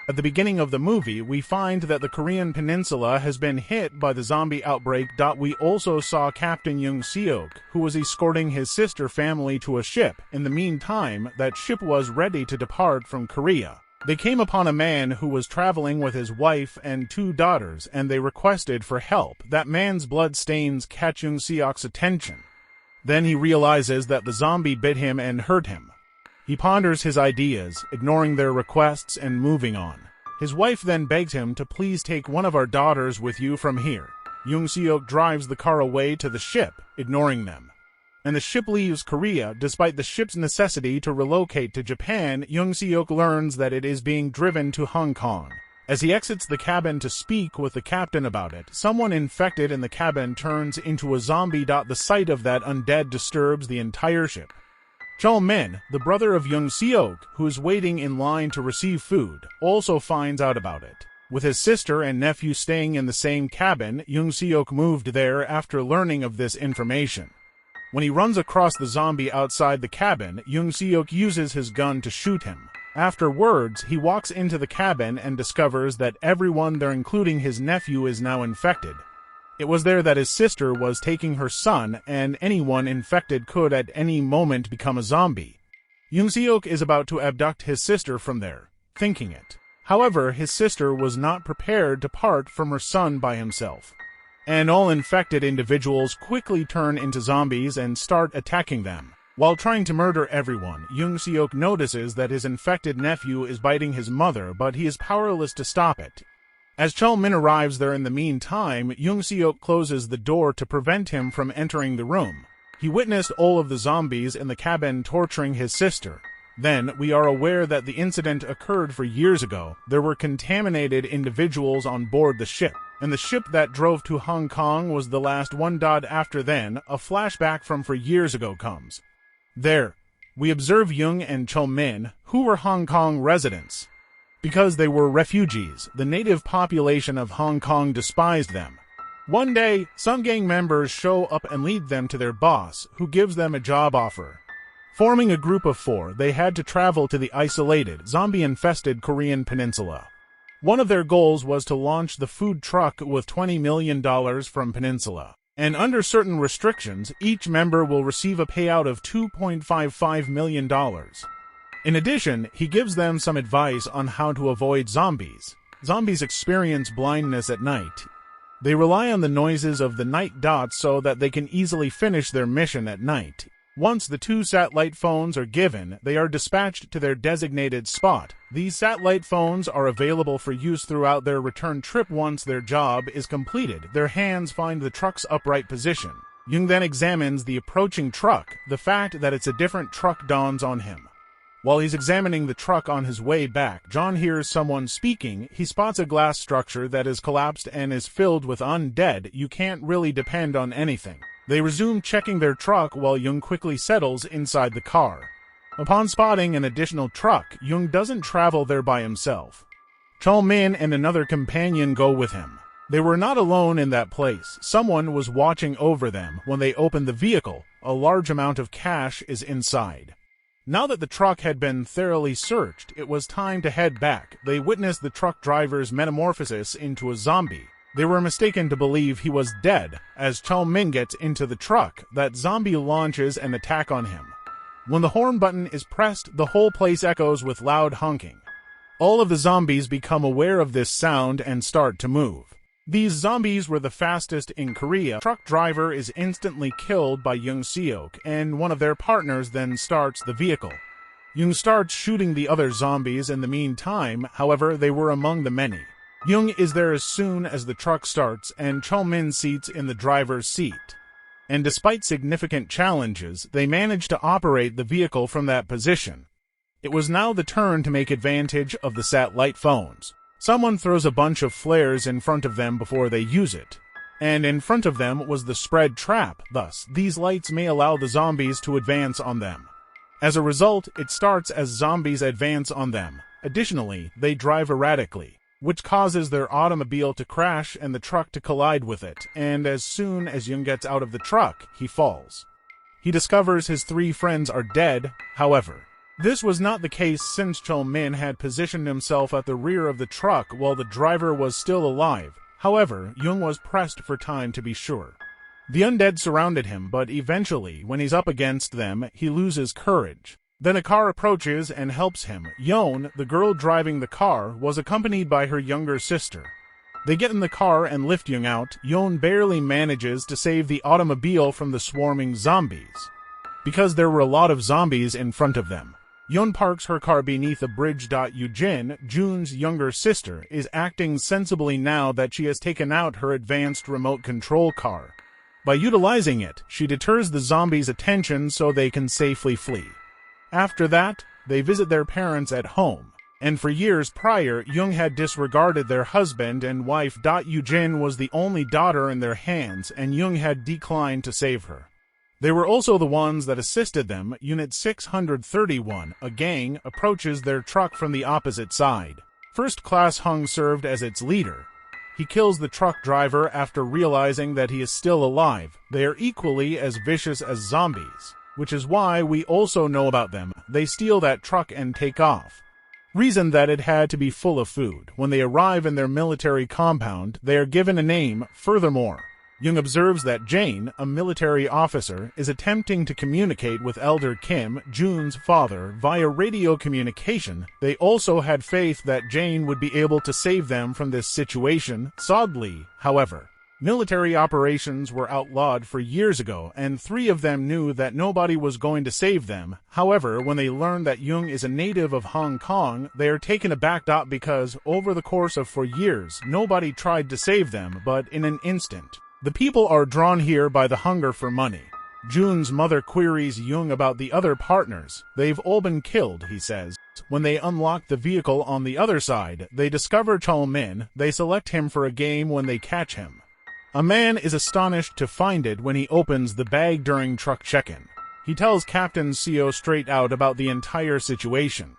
At the beginning of the movie, we find that the Korean Peninsula has been hit by the zombie outbreak. We also saw Captain Jung Seok, who was escorting his sister family to a ship. In the meantime, that ship was ready to depart from Korea. They came upon a man who was traveling with his wife and 2 daughters, and they requested for help. That man's blood stains catch Jung Seok's attention. Then he realizes that the zombie bit him and hurt him. He ponders his ideas, ignoring their requests and moving on. His wife then begs him to please take one of our daughters with you from here. Jung Seok drives the car away to the ship, ignoring them. And the ship leaves Korea. Despite the ship's necessity to relocate to Japan, Jung Seok learns that it is being driven to Hong Kong. As he exits the cabin to speak with the captain about it, someone infected in the cabin turns into a zombie. The sight of that undead disturbs the entire ship. Chol-min, the brother of Jung Seok, who is waiting in line to receive food, also finds out about it. With his sister and nephew staying in the same cabin, Jung Seok moved there after learning of this information. When he runs across the zombie outside the cabin, Jung Seok uses his gun to shoot him. Afterwards, he walks into the cabin and discovers that everyone there, including his nephew, is now infected. It was there that his sister was taking her son, and anyone infected could at any moment become a zombie. Jung Seok is about to abduct his sister from there, thinking it. However, his sister was not prepared to part from her son by himself. And all infected individuals quickly turn into zombies and start attacking them. While trying to murder everyone, Jung Seok notices that his infected nephew is biting his mother, but he is powerless to stop it. As Chol-min arrives there in the meantime, Jung Seok closes the door to prevent him from entering the room. He witnessed all of the zombies in the cabin torturing his sister. Then, we are aware that the incident occurred 4 years ago. There were contaminated individuals on board the ship, and the ship that drove to Hong Kong was the last one. After then, a flashback from 4 years ago comes. There, we observe Jung and Chol-min, who were Hong Kong residents. Because they were refugees, the native population of Hong Kong despised them. One day, some gang members show up and lead them to their boss, who gives them a job offer. Forming a group of 4, they had to travel to the isolated, zombie-infested Korean Peninsula. One of their goals was to launch the food truck with $20 million from Peninsula. And under certain restrictions, each member will receive a payout of $2.55 million. In addition, he gives them some advice on how to avoid zombies. Zombies experience blindness at night. They rely on the noises of the night dots so that they can easily finish their mission at night. Once the 2 satellite phones are given, they are dispatched to their designated spot. These satellite phones are available for use throughout their return trip. Once their job is completed, their hands find the truck's upright position. Jung then examines the approaching truck. The fact that it's a different truck dawns on him. While he's examining the truck on his way back, John hears someone speaking. He spots a glass structure that is collapsed and is filled with undead. You can't really depend on anything. They resume checking their truck while Jung quickly settles inside the car. Upon spotting an additional truck, Jung doesn't travel there by himself. Chol-min and another companion go with him. They were not alone in that place. Someone was watching over them. When they open the vehicle, a large amount of cash is inside. Now that the truck had been thoroughly searched, it was time to head back. They witnessed the truck driver's metamorphosis into a zombie. They were mistaken to believe he was dead. As Chol-min gets into the truck, that zombie launches an attack on him. When the horn button is pressed, the whole place echoes with loud honking. All of the zombies become aware of this sound and start to move. These zombies were the fastest in Korea. The truck driver is instantly killed by Jung Seok, and one of their partners then starts the vehicle. Jung starts shooting the other zombies in the meantime. However, they were among the many. Jung is there as soon as the truck starts, and Chol-min seats in the driver's seat. And despite significant challenges, they manage to operate the vehicle from that position. It was now the turn to make advantage of the satellite phones. Someone throws a bunch of flares in front of them before they use it. And in front of them was the spread trap. Thus, these lights may allow the zombies to advance on them. As a result, it starts as zombies advance on them. Additionally, they drive erratically, which causes their automobile to crash and the truck to collide with it. And as soon as Jung gets out of the truck, he falls. He discovers his 3 friends are dead. However, This was not the case since Chol-min had positioned himself at the rear of the truck while the driver was still alive. However, Jung was pressed for time to be sure. The undead surrounded him, but eventually, when he's up against them, he loses courage. Then a car approaches and helps him. Yeon, the girl driving the car, was accompanied by her younger sister. They get in the car and lift Jung out. Yeon barely manages to save the automobile from the swarming zombies, because there were a lot of zombies in front of them. Yeon parks her car beneath a bridge. Yujin, Jun's younger sister, is acting sensibly now that she has taken out her advanced remote control car. By utilizing it, she deters the zombies' attention so they can safely flee. After that, they visit their parents at home, and for years prior, Jung had disregarded their husband and wife. Yujin was the only daughter in their hands, and Jung had declined to save her. They were also the ones that assisted them. Unit 631, a gang, approaches their truck from the opposite side. First Class Hung served as its leader. He kills the truck driver after realizing that he is still alive. They are equally as vicious as zombies, which is why we also know about them. They steal that truck and take off. Reason that it had to be full of food. When they arrive in their military compound, they are given a name. Furthermore, Jung observes that Jane, a military officer, is attempting to communicate with Elder Kim, Jun's father, via radio communication. They also had faith that Jane would be able to save them from this situation. Sadly, however, military operations were outlawed for years ago, and 3 of them knew that nobody was going to save them. However, when they learn that Jung is a native of Hong Kong, they are taken aback. Because over the course of 4 years, nobody tried to save them, but in an instant, the people are drawn here by the hunger for money. Jun's mother queries Jung about the other partners. They've all been killed, he says. When they unlock the vehicle on the other side, they discover Chol-min. They select him for a game when they catch him. A man is astonished to find it when he opens the bag during truck check-in. He tells Captain Seo straight out about the entire situation.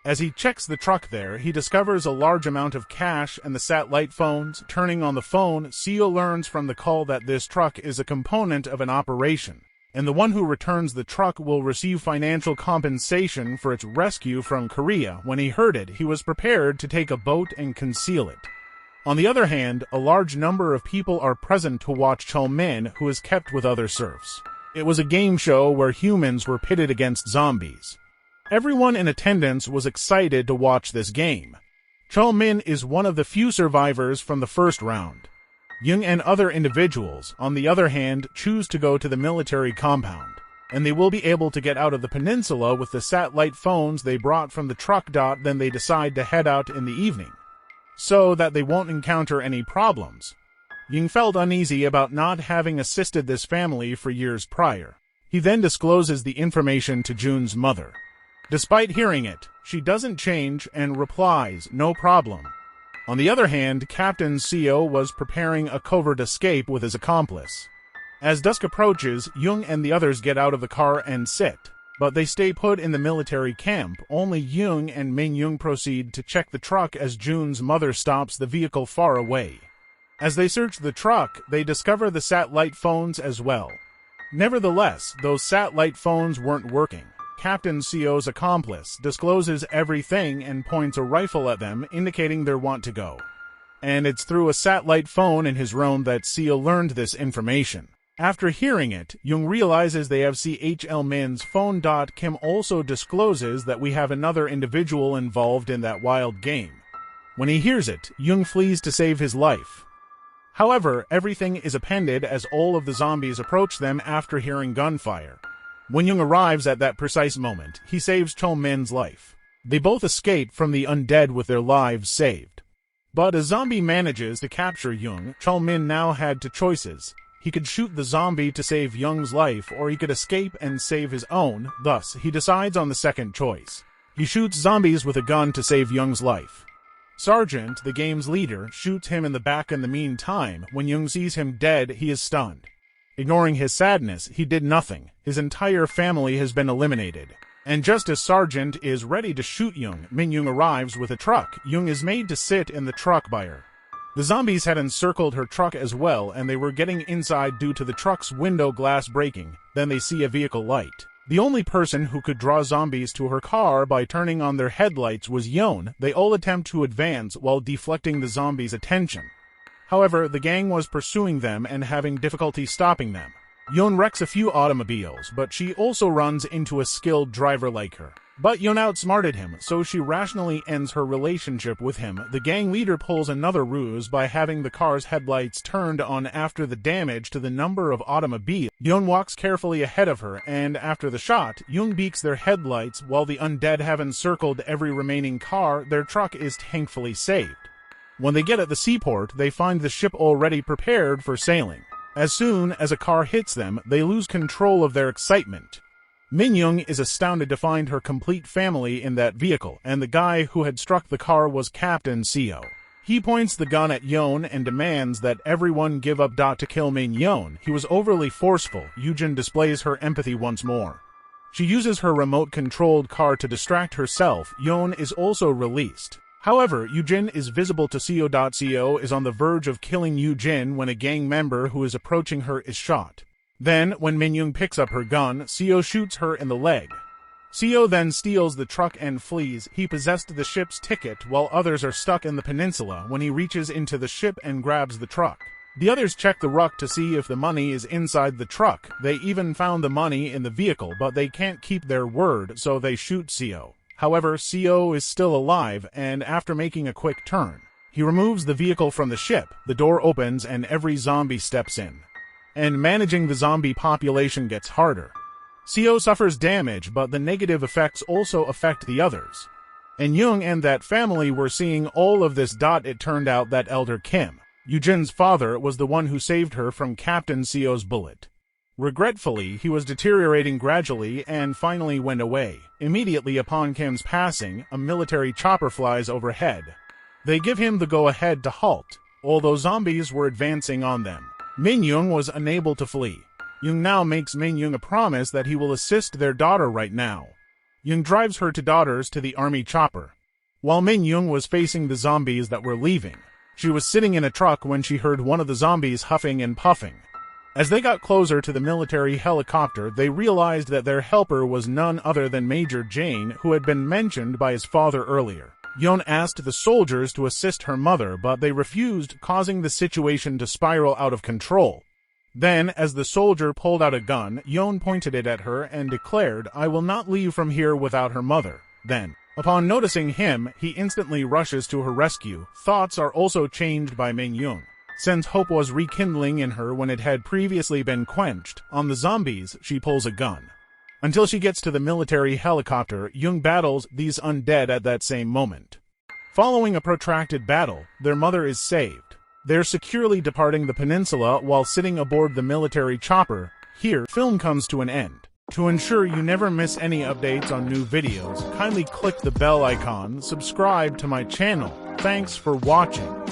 As he checks the truck there, he discovers a large amount of cash and the satellite phones. Turning on the phone, Seo learns from the call that this truck is a component of an operation, and the one who returns the truck will receive financial compensation for its rescue from Korea. When he heard it, he was prepared to take a boat and conceal it. On the other hand, a large number of people are present to watch Chol-min, who is kept with other serfs. It was a game show where humans were pitted against zombies. Everyone in attendance was excited to watch this game. Chol-min is one of the few survivors from the first round. Jung and other individuals, on the other hand, choose to go to the military compound, and they will be able to get out of the peninsula with the satellite phones they brought from the truck. Then they decide to head out in the evening, so that they won't encounter any problems. Jung felt uneasy about not having assisted this family for years prior. He then discloses the information to Jun's mother. Despite hearing it, she doesn't change and replies, "No problem." On the other hand, Captain Seo was preparing a covert escape with his accomplice. As dusk approaches, Jung and the others get out of the car and sit, but they stay put in the military camp. Only Jung and Min Jung proceed to check the truck as Jun's mother stops the vehicle far away. As they search the truck, they discover the satellite phones as well. Nevertheless, those satellite phones weren't working. Captain Seo's accomplice discloses everything and points a rifle at them, indicating they want to go. And it's through a satellite phone in his room that Seo learned this information. After hearing it, Jung realizes they have CHL Min's phone. Kim also discloses that we have another individual involved in that wild game. When he hears it, Jung flees to save his life. However, everything is appended as all of the zombies approach them after hearing gunfire. When Jung arrives at that precise moment, he saves Chol-min's life. They both escape from the undead with their lives saved. But a zombie manages to capture Jung. Chol-min now had 2 choices. He could shoot the zombie to save Jung's life, or he could escape and save his own. Thus, he decides on the second choice. He shoots zombies with a gun to save Jung's life. Sergeant, the game's leader, shoots him in the back. In the meantime, when Jung sees him dead, he is stunned. Ignoring his sadness, he did nothing. His entire family has been eliminated. And just as Sergeant is ready to shoot Jung, Min Jung arrives with a truck. Jung is made to sit in the truck by her. The zombies had encircled her truck as well, and they were getting inside due to the truck's window glass breaking. Then they see a vehicle light. The only person who could draw zombies to her car by turning on their headlights was Yeon. They all attempt to advance while deflecting the zombies' attention. However, the gang was pursuing them and having difficulty stopping them. Yeon wrecks a few automobiles, but she also runs into a skilled driver like her. But Yeon outsmarted him, so she rationally ends her relationship with him. The gang leader pulls another ruse by having the car's headlights turned on after the damage to the number of automobiles. Yeon walks carefully ahead of her, and after the shot, Yeon beaks their headlights. While the undead have encircled every remaining car, their truck is thankfully saved. When they get at the seaport, they find the ship already prepared for sailing. As soon as a car hits them, they lose control of their excitement. Min-young is astounded to find her complete family in that vehicle, and the guy who had struck the car was Captain Seo. He points the gun at Yeon and demands that everyone give up. To kill Min-young, he was overly forceful. Yoojin displays her empathy once more. She uses her remote-controlled car to distract herself. Yeon is also released. However, Yoojin is visible to Seo. Seo is on the verge of killing Yoojin when a gang member who is approaching her is shot. Then, when Min-young picks up her gun, Seo shoots her in the leg. Seo then steals the truck and flees. He possessed the ship's ticket while others are stuck in the peninsula when he reaches into the ship and grabs the truck. The others check the ruck to see if the money is inside the truck. They even found the money in the vehicle, but they can't keep their word, so they shoot Seo. However, Seo is still alive, and after making a quick turn, he removes the vehicle from the ship. The door opens and every zombie steps in. And managing the zombie population gets harder. Seo suffers damage, but the negative effects also affect the others. And Young and that family were seeing all of this. It turned out that Elder Kim, Yoojin's father, was the one who saved her from Captain Seo's bullet. Regretfully, he was deteriorating gradually and finally went away. Immediately upon Kim's passing, a military chopper flies overhead. They give him the go-ahead to halt, although zombies were advancing on them. Min-young was unable to flee. Young now makes Min-young a promise that he will assist their daughter right now. Young drives her daughters to the army chopper. While Min-young was facing the zombies that were leaving, she was sitting in a truck when she heard one of the zombies huffing and puffing. As they got closer to the military helicopter, they realized that their helper was none other than Major Jane, who had been mentioned by his father earlier. Yeon asked the soldiers to assist her mother, but they refused, causing the situation to spiral out of control. Then, as the soldier pulled out a gun, Yeon pointed it at her and declared, "I will not leave from here without her mother." Then, upon noticing him, he instantly rushes to her rescue. Thoughts are also changed by Min-young, since hope was rekindling in her when it had previously been quenched. On the zombies, she pulls a gun. Until she gets to the military helicopter, Young battles these undead at that same moment. Following a protracted battle, their mother is saved. They're securely departing the peninsula while sitting aboard the military chopper. Here, film comes to an end. To ensure you never miss any updates on new videos, kindly click the bell icon, subscribe to my channel. Thanks for watching.